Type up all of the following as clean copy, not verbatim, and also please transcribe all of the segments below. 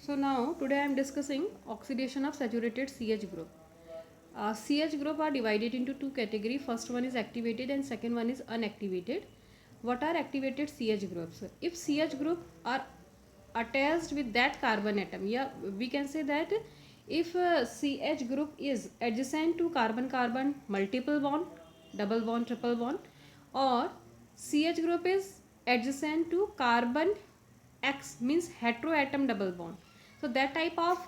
So now today I am discussing oxidation of saturated CH group. CH group are divided into two categories. First one is activated and second one is unactivated. What are activated CH groups? If CH group are attached with that carbon atom, yeah, we can say that if CH group is adjacent to carbon carbon multiple bond, double bond, triple bond, or CH group is adjacent to carbon X means heteroatom double bond. So that type of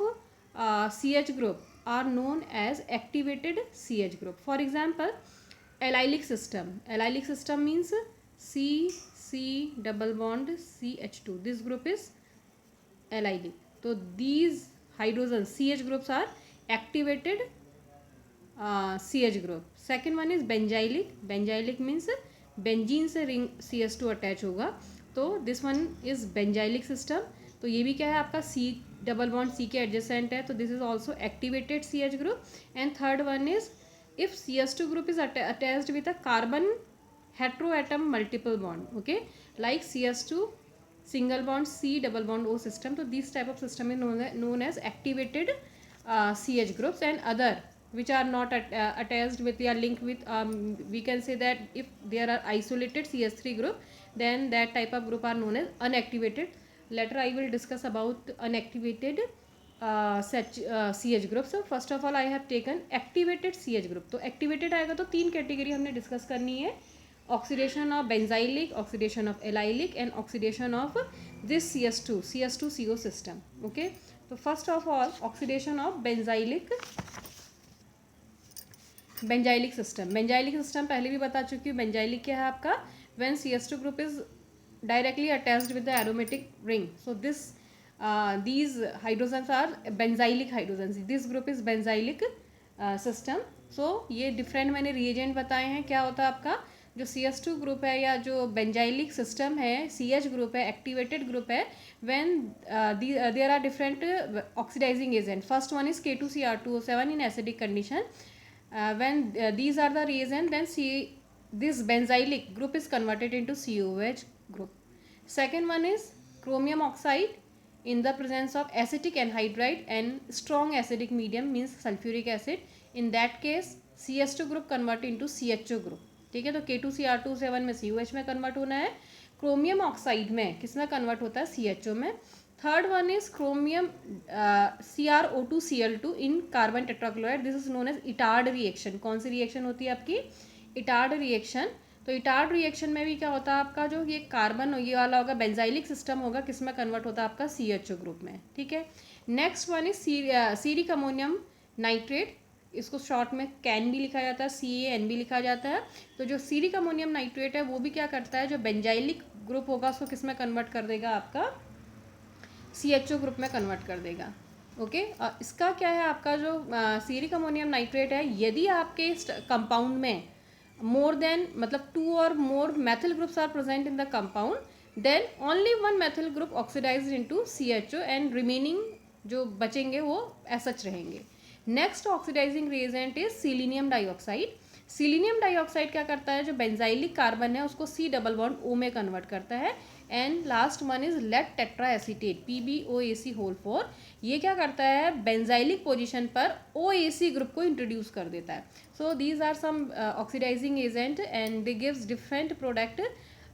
CH group are known as activated CH group. For example, allylic system. Allylic system means C C double bond CH2. This group is allylic. So these hydrogen CH groups are activated CH group. Second one is benzylic. Benzylic means benzene से ring CH2 attach होगा, तो this one is benzylic system. तो ये भी क्या है आपका C double bond C के एडजेसेंट है, तो this is also activated CH group. And third one is if CH2 group is attached with a carbon heteroatom multiple bond, okay, like CH2 single bond C double bond O system. So this type of system is known as activated CH groups. And other which are not attached with or linked with, we can say that if there are isolated CH3 group, then that type of group are known as unactivated. Later I will discuss about unactivated such CH group. So first of all I have taken activated CH group. तो activated आएगा तो तीन category हमने discuss करनी है: oxidation of benzylic, oxidation of allylic, and oxidation of this CH2CO system. Okay, so first of all oxidation of benzylic system. benzylic system पहले भी बता चुकी हूँ. benzylic क्या है आपका? when CH2 group is directly attached with the aromatic ring, so these hydrogens are benzylic hydrogens. This group is benzylic system. so ये different मैंने reagent बताए हैं. क्या होता है आपका जो CH2 ग्रुप है या जो बेंजाइलिक सिस्टम है, CH ग्रुप है, एक्टिवेटेड ग्रुप है, when there are different oxidising agent. First one is K2Cr2O7 in acidic condition. When these are the reagent, then this benzylic group is converted into COOH group. Second one is chromium oxide in the presence of acetic anhydride and strong acidic medium means sulfuric acid. In that case CH2 group convert into CHO group. ठीक है, तो K2Cr2O7 में COH में convert होना है. Chromium oxide में किस में कन्वर्ट होता है? CHO में. Third one is chromium CrO2Cl2 in carbon tetrachloride. This is known as Etard reaction. कौन सी रिएक्शन होती है आपकी? Etard reaction. तो इटार्ड रिएक्शन में भी क्या होता है आपका जो ये कार्बन ये वाला होगा बेंजाइलिक सिस्टम होगा, किस में कन्वर्ट होता है आपका? CHO ग्रुप में. ठीक है, next one is ceric ammonium nitrate. इसको शॉर्ट में कैन भी लिखा जाता है, CAN भी लिखा जाता है. तो जो सीरिक अमोनियम नाइट्रेट है वो भी क्या करता है, जो बेंजाइलिक ग्रुप होगा उसको किस में कन्वर्ट कर देगा? आपका CHO ग्रुप में कन्वर्ट कर देगा. ओके, इसका क्या है आपका जो सीरिक अमोनियम नाइट्रेट है, यदि आपके कंपाउंड में मोर देन मतलब 2 और मोर methyl groups are present in the compound, then only one methyl group oxidized into CHO and remaining जो बचेंगे वो SH रहेंगे. Next oxidising reagent is selenium dioxide. Selenium dioxide क्या करता है, जो बेंजाइलिक कार्बन है उसको C डबल बॉन्ड O में कन्वर्ट करता है. And last one is lead tetra acetate PbOAc(4). ये क्या करता है, बेंजाइलिक पोजीशन पर OAc ग्रुप को इंट्रोड्यूस कर देता है. So these are some oxidising agent and they gives different product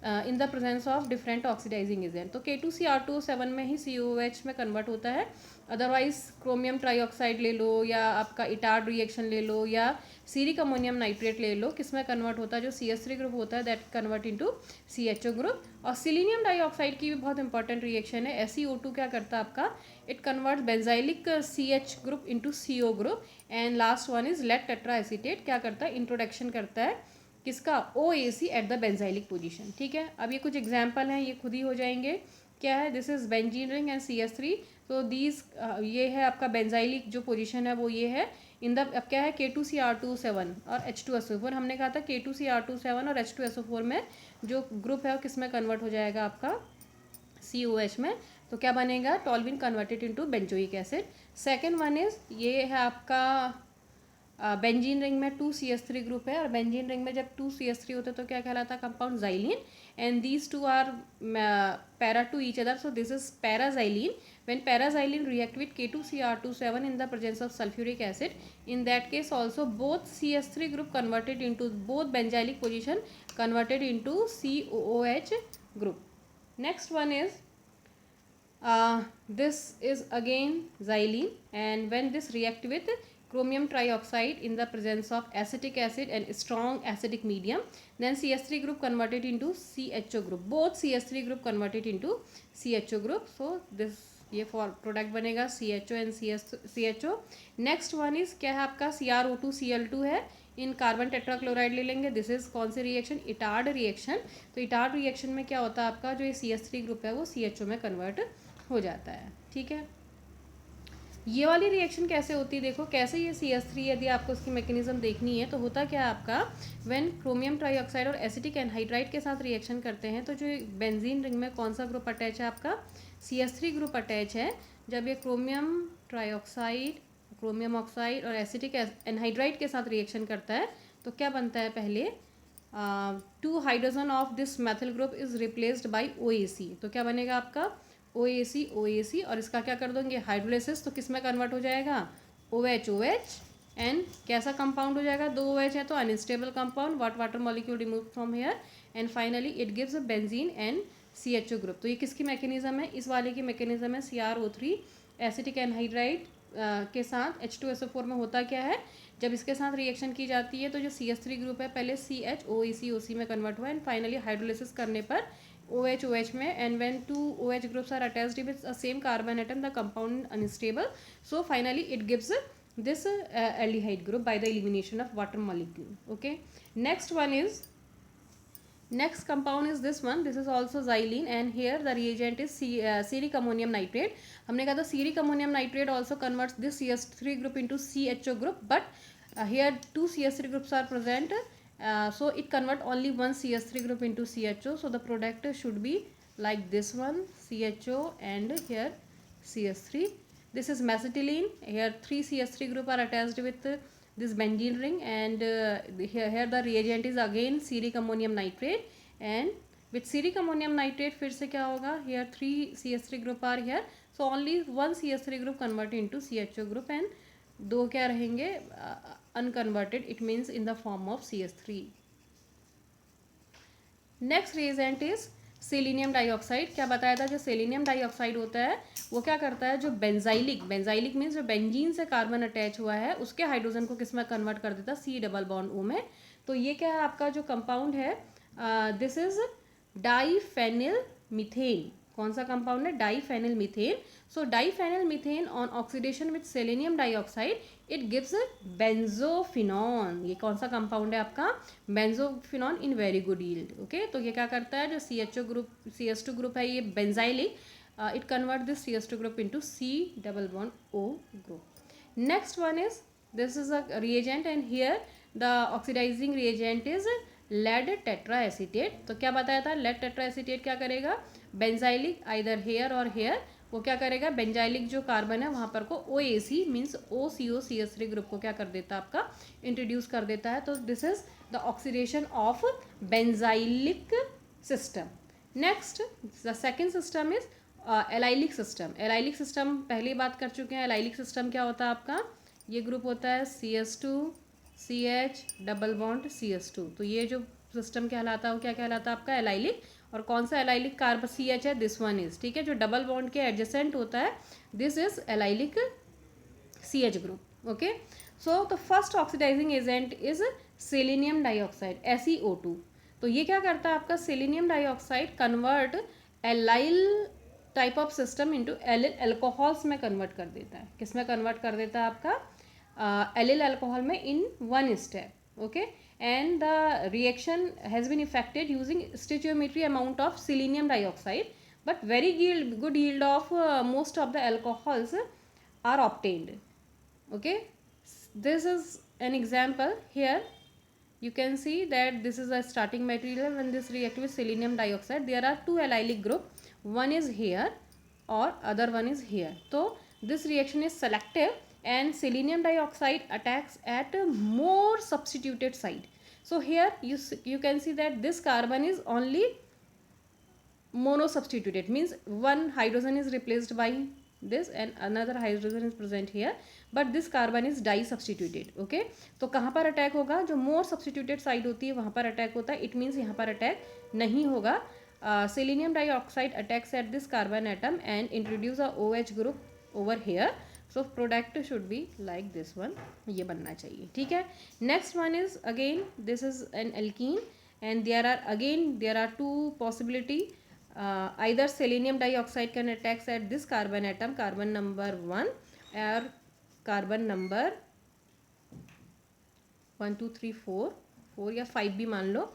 in the presence of different oxidising agent. तो K2Cr2O7 में ही COOH में कन्वर्ट होता है. अदरवाइज क्रोमियम ट्राईऑक्साइड ले लो या आपका इटार्ड रिएक्शन ले लो या सीरिक अमोनियम नाइट्रेट ले लो, किस में कन्वर्ट होता है? जो CH3 ग्रुप होता है that convert into CHO group. और सिलीनियम डाइऑक्साइड की भी बहुत इंपॉर्टेंट रिएक्शन है. SeO2 क्या करता है आपका? It convert benzylic CH group into CO group. And last one is lead tetra acetate. क्या करता है? इंट्रोडक्शन करता है किसका? OAc at the benzylic position. ठीक है, अब ये कुछ एग्जांपल हैं, ये खुद ही हो जाएंगे. क्या है? This is benzene ring and CH3. तो दीज ये है आपका बेंजाइलिक जो पोजीशन है वो ये है इन द. अब क्या है? K2Cr2O7 और H2SO4. हमने कहा था K2Cr2O7 और H2SO4 में जो ग्रुप है वो किस में कन्वर्ट हो जाएगा? आपका COH में. तो क्या बनेगा? Toluene converted into benzoic acid. Second one is ये है आपका बेंजीन रिंग में 2 CH3 ग्रुप है, और बेंजीन रिंग में जब 2 CH3 होते तो क्या कहलाता है? Compound. Xylene. and these two are para to each other, so this is paraxylene. When paraxylene react with K2Cr27 in the presence of sulfuric acid, in that case also both CH3 group converted into both benzylic position converted into COOH group. Next one is this is again xylene, and when this react with chromium trioxide in the presence of acetic acid and strong acidic medium, then CH3 group converted into CHO group, both CH3 group converted into CHO group. So this ये for product बनेगा CHO and CHO. Next one is क्या है आपका CrO2 Cl2 है, इन carbon tetrachloride ले लेंगे. This is कौन सी रिएक्शन? Etard reaction. तो इटार्ड रिएक्शन में क्या होता है आपका जो ये CH3 ग्रुप है वो CHO में कन्वर्ट हो जाता है. ठीक है, ये वाली रिएक्शन कैसे होती है देखो, कैसे ये CH3 यदि आपको उसकी मैकेनिज्म देखनी है तो होता क्या है आपका, व्हेन क्रोमियम ट्राईऑक्साइड और एसिटिक एनहाइड्राइड के साथ रिएक्शन करते हैं तो जो बेंजीन रिंग में कौन सा ग्रुप अटैच है आपका? CH3 ग्रुप अटैच है. जब ये क्रोमियम ट्राईऑक्साइड, क्रोमियम ऑक्साइड और एसिटिक एनहाइड्राइड के साथ रिएक्शन करता है तो क्या बनता है? पहले 2 hydrogen of this Maithil group is replaced by OAC. तो क्या बनेगा आपका? OAC. और इसका क्या कर दोगे? हाइड्रोलिसिस. तो किस में कन्वर्ट हो जाएगा? OH एंड कैसा कंपाउंड हो जाएगा? 2 OH है तो unstable compound. Water molecule remove from here and finally it gives a benzene and CHO group. तो ये किसकी मैकेनिज्म है? इस वाले की मैकेनिज्म है. CrO3 एसिटिक एनहाइड्राइड के साथ H2SO4 में होता क्या है, जब इसके साथ रिएक्शन की जाती है तो जो CH3 ग्रुप है पहले CHOEC में कन्वर्ट हुआ एंड फाइनली हाइड्रोलिसिस करने पर OH में, and when 2 OH groups are attached with the same carbon atom, the compound unstable. So finally it gives this aldehyde group by the elimination of water molecule. Okay. Next one is, next compound is this one. This is also xylene and here the reagent is ceric ammonium nitrate. हमने कहा था ceric ammonium nitrate also converts this CH3 group into CHO group, but here 2 CH3 groups are present. So it convert only one CH3 group into CHO. So the product should be like this one, CHO and here CH3. This is mesitylene. Here 3 CH3 group are attached with this benzene ring and here the reagent is again ceric ammonium nitrate, and with ceric ammonium nitrate फिर से क्या होगा? Here 3 CH3 group are here. So only one CH3 group convert into CHO group and दो क्या रहेंगे? Unconverted. It means in the form of CH3. Next reagent is selenium dioxide. क्या बताया था? जो सेलेनियम डाइऑक्साइड होता है वो क्या करता है, जो बेंजाइलिक मीन्स जो बेंजीन से कार्बन अटैच हुआ है उसके हाइड्रोजन को किस में कन्वर्ट कर देता है? C डबल बॉन्ड O में. तो ये क्या है आपका जो कंपाउंड है, दिस इज डाइफेनिल मीथेन. कौन सा कंपाउंड है? Diphenyl methane. So diphenyl methane on oxidation with selenium dioxide it gives benzophenone. ये कौन सा कंपाउंड है आपका? Benzophenone in very good yield. Okay, तो ये क्या करता है, जो CHO ग्रुप CH2 ग्रुप है ये benzylic, it convert this CH2 group into C double bond O group. Next one is, this is a reagent and here the oxidising reagent is lead tetraacetate. तो क्या बताया था? Lead tetraacetate क्या करेगा? Benzylic either here और here, वो क्या करेगा? बेंजाइलिक जो कार्बन है वहाँ पर को OAC means OCO CH3 group को क्या कर देता है आपका? इंट्रोड्यूस कर देता है. तो this is the oxidation of benzylic system. Next the second system is allylic system. Allylic system पहले बात कर चुके हैं. एलाइलिक सिस्टम क्या होता है आपका? ये ग्रुप होता है CH2 CH double bond CH2. तो ये जो सिस्टम कहलाता है वो क्या कहलाता है आपका? एलाइलिक. और कौन सा एलाइलिक कार्बन CH है? This one is. ठीक है, जो डबल बॉन्ड के एडजेसेंट होता है this is allylic CH group. Okay, so the first oxidising agent is selenium dioxide SeO2. तो ये क्या करता है आपका? Selenium dioxide convert allyl type of system into allyl alcohols में कन्वर्ट कर देता है. किस में कन्वर्ट कर देता है आपका? एलिल अल्कोहल में in one step. Okay, and the reaction has been effected using stoichiometry amount of selenium dioxide, but very good yield of most of the alcohols are obtained. Okay, this is an example. Here you can see that this is a starting material. When this react with selenium dioxide, there are two allylic group, one is here or other one is here. So this reaction is selective and selenium dioxide attacks at a more substituted site. So here you can see that this carbon is only mono substituted means one hydrogen is replaced by this and another hydrogen is present here, but this carbon is di substituted. Okay, तो कहाँ पर attack होगा, जो more substituted side होती है वहाँ पर attack होता है. It means यहाँ पर अटैक नहीं होगा. Selenium dioxide attacks at this carbon atom and introduce a OH group over here. So product should be like this one, ये बनना चाहिए. ठीक है. Next one is again this is an alkene and there are two possibility. Either selenium dioxide can attack at this carbon atom, carbon number 1 or carbon number 1 2 3 4 या 5 भी मान लो.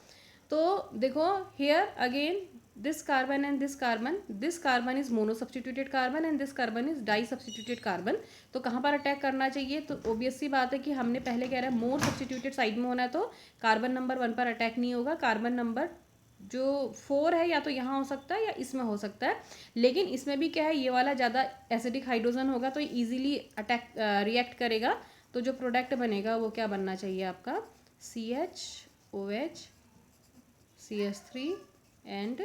तो देखो here again this carbon and this carbon is mono substituted carbon and this carbon is di substituted carbon. तो कहाँ पर attack करना चाहिए, तो ऑब्वियस सी बात है कि हमने पहले कह रहा है मोर सब्सटीट्यूटेड साइड में होना है, तो कार्बन नंबर 1 पर अटैक नहीं होगा. कार्बन नंबर जो 4 है या तो यहाँ हो सकता है या इसमें हो सकता है, लेकिन इसमें भी क्या है, ये वाला ज़्यादा एसिडिक हाइड्रोजन होगा तो ईजिली अटैक रिएक्ट करेगा. तो जो प्रोडक्ट बनेगा वो क्या बनना चाहिए आपका, CHOH CH3 एंड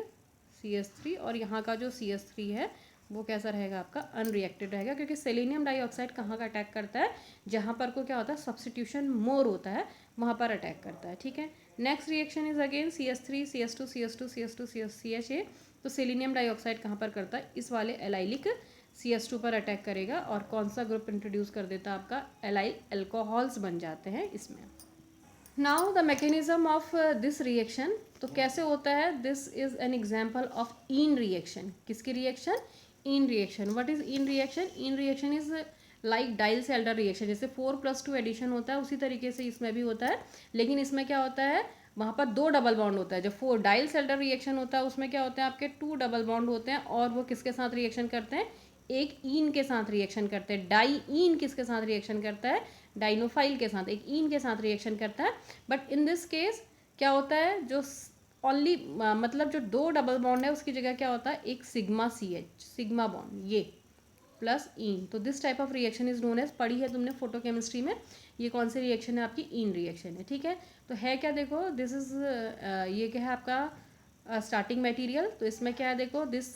CH3, और यहाँ का जो CH3 है वो कैसा रहेगा आपका, अनरिएक्टेड रहेगा, क्योंकि सेलेनियम डाइऑक्साइड कहाँ का अटैक करता है, जहाँ पर को क्या होता है सब्सटीट्यूशन मोर होता है वहाँ पर अटैक करता है. ठीक है. Next reaction is again CH3 CH2 CH2 CH2 CHA. तो सेलेनियम डाइऑक्साइड कहाँ पर करता है, इस वाले एलाइलिक CH2 पर अटैक करेगा और कौन सा ग्रुप इंट्रोड्यूस कर देता है आपका, एलाइल अल्कोहल्स बन जाते हैं इसमें. Now the mechanism of this reaction, तो कैसे होता है, this is an example of ene reaction. किसकी reaction, ene reaction. What is ene reaction, ene reaction is like Diels Alder reaction. जैसे 4+2 एडिशन होता है उसी तरीके से इसमें भी होता है, लेकिन इसमें क्या होता है, वहाँ पर 2 डबल बॉन्ड होता है. जब 4 डाइल सेल्डर रिएक्शन होता है उसमें क्या होता है, आपके 2 डबल बॉन्ड होते हैं, और वो किसके साथ रिएक्शन करते हैं, एक ईन के साथ रिएक्शन करते हैं. डाई ईन किसके साथ रिएक्शन करता है, डाइनोफाइल के साथ, एक ईन के साथ रिएक्शन करता है. बट इन दिस केस क्या होता है, जो ओनली मतलब जो 2 डबल बॉन्ड है उसकी जगह क्या होता है, एक सिग्मा CH सिग्मा बॉन्ड ये प्लस ईन. तो this type of reaction is known as, पढ़ी है तुमने फोटोकेमिस्ट्री में, ये कौन सी रिएक्शन है आपकी, ईन रिएक्शन है. ठीक है. तो है क्या, देखो दिस इज ये क्या है आपका स्टार्टिंग मटेरियल. तो इसमें क्या है, देखो दिस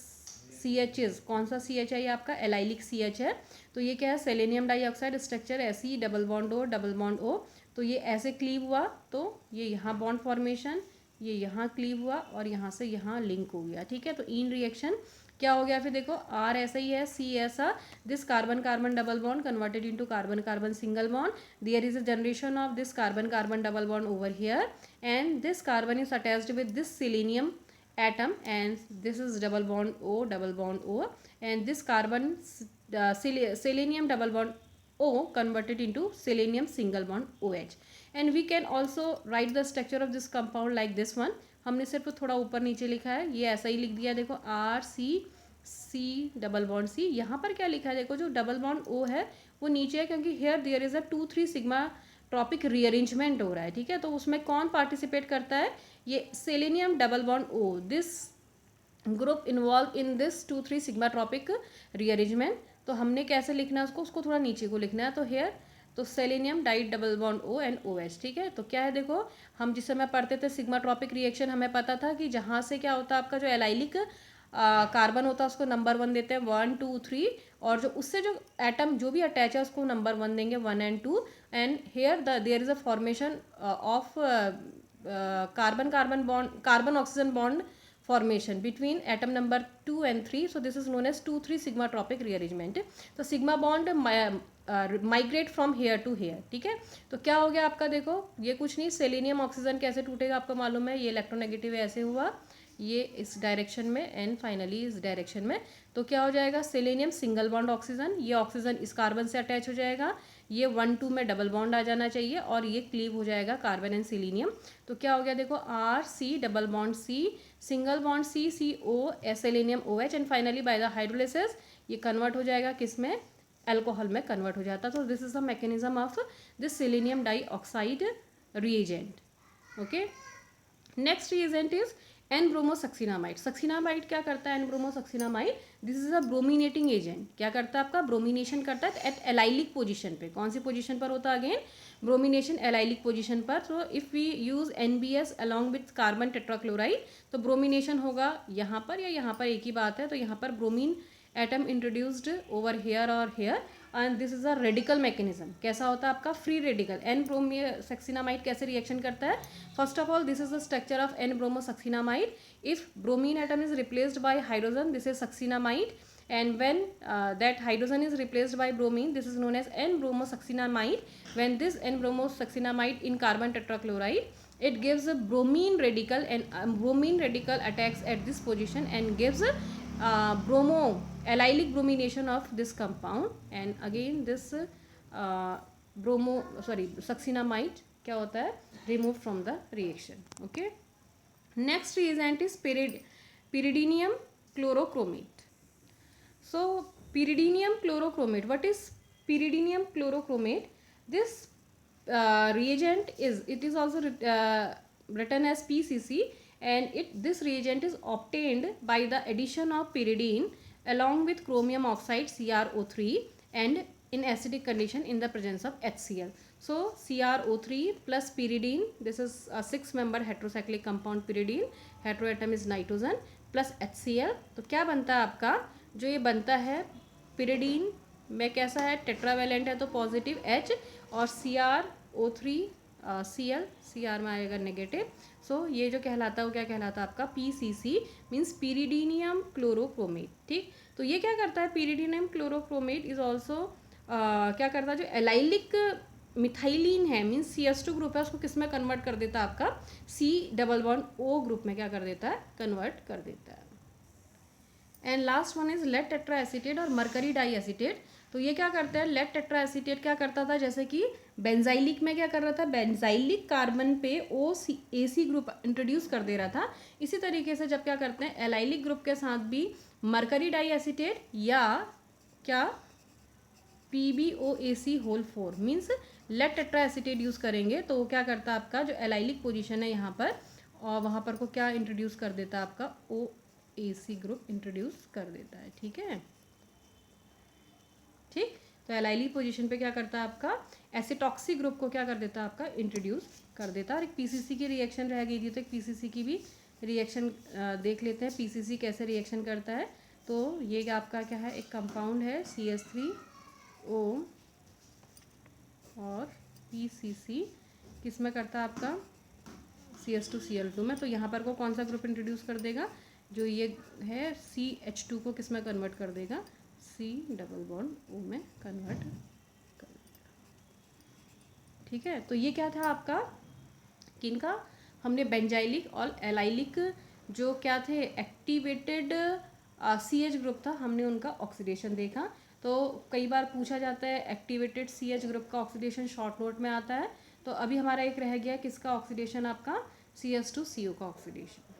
CH इज, कौन सा CH है ये आपका, एलाइलिक CH है. तो ये क्या है, सेलेनियम डाइऑक्साइड स्ट्रक्चर ऐसी, डबल बॉन्ड O. तो ये ऐसे क्लीव हुआ, तो ये यहाँ बॉन्ड फॉर्मेशन, ये यहाँ क्लीव हुआ और यहाँ से यहाँ लिंक हो गया. ठीक है. तो इन रिएक्शन क्या हो गया, फिर देखो R ऐसा ही है, C ऐसा, this carbon carbon double bond converted into carbon carbon single bond. There is a generation of this carbon carbon double bond over here and this carbon is attached with this selenium atom and this is double bond O and this carbon selenium double bond O converted into selenium single bond OH. And we can also write the structure of this compound like this one. हमने सिर्फ थोड़ा ऊपर नीचे लिखा है, ये ऐसा ही लिख दिया. देखो RC डबल बॉन्ड C. यहाँ पर क्या लिखा है, देखो जो डबल बॉन्ड O है वो नीचे है, क्योंकि here there is a 2-3 sigmatropic rearrangement हो रहा है. ठीक है. तो उसमें कौन पार्टिसिपेट करता है, ये selenium double bond O. This group involve in this 2-3 sigmatropic rearrangement. तो हमने कैसे लिखना है उसको थोड़ा नीचे को लिखना है. तो हेयर तो selenium diet double bond O and OH. ठीक है. तो क्या है, देखो हम जिस समय पढ़ते थे सिग्मा ट्रॉपिक रिएक्शन, हमें पता था कि जहाँ से क्या होता है आपका जो एलाइलिक कार्बन होता है उसको नंबर 1 देते हैं, 1 2 3, और जो उससे जो एटम जो भी अटैच है उसको नंबर 1 देंगे, 1 and 2. And here there is a formation of carbon carbon bond, carbon oxygen bond formation between atom number 2 and 3. So this is known as 2-3 sigma tropic rearrangement. तो sigma bond migrate from here to here. ठीक है. तो क्या हो गया आपका, देखो ये कुछ नहीं, सेलेनियम ऑक्सीजन कैसे टूटेगा आपको मालूम है, ये इलेक्ट्रोनेगेटिव ऐसे हुआ, ये इस डायरेक्शन में एंड फाइनली इस डायरेक्शन में. तो क्या हो जाएगा, सेलेनियम सिंगल बॉन्ड ऑक्सीजन, ये ऑक्सीजन इस कार्बन से अटैच हो जाएगा, ये 1-2 में डबल बॉन्ड आ जाना चाहिए और ये क्लीव हो जाएगा कार्बन एंड सेलेनियम. तो क्या हो गया, देखो RC double bond C single bond CO selenium OH and finally by the hydrolysis ये कन्वर्ट हो जाएगा किस में, अल्कोहल में कन्वर्ट हो जाता. तो this is the mechanism of this selenium dioxide reagent. Okay. Next reagent is N bromosuccinimide, succinimide क्या करता है, N bromosuccinimide this is a brominating agent, क्या करता है आपका, ब्रोमिनेशन करता है एट एलाइलिक पोजीशन पे, कौन सी पोजीशन पर होता है अगेन, ब्रोमिनेशन एलाइलिक पोजीशन पर। तो if we use NBS along with carbon tetrachloride तो ब्रोमिनेशन होगा यहाँ पर या यहाँ पर, एक ही बात है, तो यहाँ पर bromine atom introduced over here और here and this is a radical mechanism, कैसा होता है आपका, फ्री रेडिकल। एन ब्रोमोसक्सिनामाइड कैसे रिएक्शन करता है, first of all this is the structure of N bromosuccinimide, if bromine atom is replaced by hydrogen this is succinimide, and when that hydrogen is replaced by bromine this is known as N-bromosuccinamide. When this N-bromosuccinamide in carbon tetrachloride it gives a bromine radical and bromine radical attacks at this position and gives bromo allylic bromination of this compound and again this succinamide क्या होता है, removed from the reaction. Okay, next reagent is pyridinium chlorochromate. So pyridinium chlorochromate, what is pyridinium chlorochromate, this reagent is also written as PCC and this reagent is obtained by the addition of pyridine along with chromium oxide CrO3 and in acidic condition in the presence of HCl. So CrO3 plus pyridine, this is a 6-member heterocyclic compound, pyridine heteroatom is nitrogen plus HCl, तो क्या बनता है आपका, जो ये बनता है pyridine में कैसा है, टेट्रावेलेंट है तो पॉजिटिव H और CrO3 Cl में आएगा नेगेटिव, सो ये जो कहलाता है वो क्या कहलाता है आपका PCC मीन्स pyridinium chlorochromate. ठीक, तो ये क्या करता है, pyridinium chlorochromate इज ऑल्सो क्या करता है, जो एलाइलिक मिथाइलिन है मीन्स CS2 ग्रुप है उसको किस में कन्वर्ट कर देता है आपका C+O ग्रुप में क्या कर देता है, कन्वर्ट कर देता है. And last one is lead tetra acetate और मरकरी डाई एसीटेट. तो ये क्या करते हैं, लेड टेट्रा एसीटेट क्या करता था, जैसे कि बेंजाइलिक में क्या कर रहा था, बेंजाइलिक कार्बन पे AC ग्रुप इंट्रोड्यूस कर दे रहा था, इसी तरीके से जब क्या करते हैं एलाइलिक ग्रुप के साथ भी मरकरी डाई एसीटेट या क्या PbOAC whole 4 means lead tetra acetate use करेंगे तो वो क्या करता है आपका, जो एलाइलिक पोजिशन है यहाँ पर और वहाँ पर को क्या इंट्रोड्यूस कर देता है आपका OAC ग्रुप इंट्रोड्यूस कर देता है. ठीक है, ठीक, तो एलाइलिक पोजीशन पे क्या करता है आपका एसिटॉक्सी ग्रुप को क्या कर देता है आपका इंट्रोड्यूस कर देता है. और एक PCC की रिएक्शन रह गई थी तो एक PCC की भी रिएक्शन देख लेते हैं, PCC कैसे रिएक्शन करता है. तो ये आपका क्या है, एक कंपाउंड है CH3O और PCC किस में करता है आपका CH2Cl2 में. तो यहाँ पर को कौन सा ग्रुप इंट्रोड्यूस कर देगा, जो ये है CH2 को किस में कन्वर्ट कर देगा, C+O में कन्वर्ट कर देगा. ठीक है, तो ये क्या था आपका किनका, हमने बेंजाइलिक और एलाइलिक जो क्या थे एक्टिवेटेड CH ग्रुप था, हमने उनका ऑक्सीडेशन देखा. तो कई बार पूछा जाता है एक्टिवेटेड CH ग्रुप का ऑक्सीडेशन शॉर्ट नोट में आता है. तो अभी हमारा एक रह गया किसका ऑक्सीडेशन, आपका CH2CO का ऑक्सीडेशन.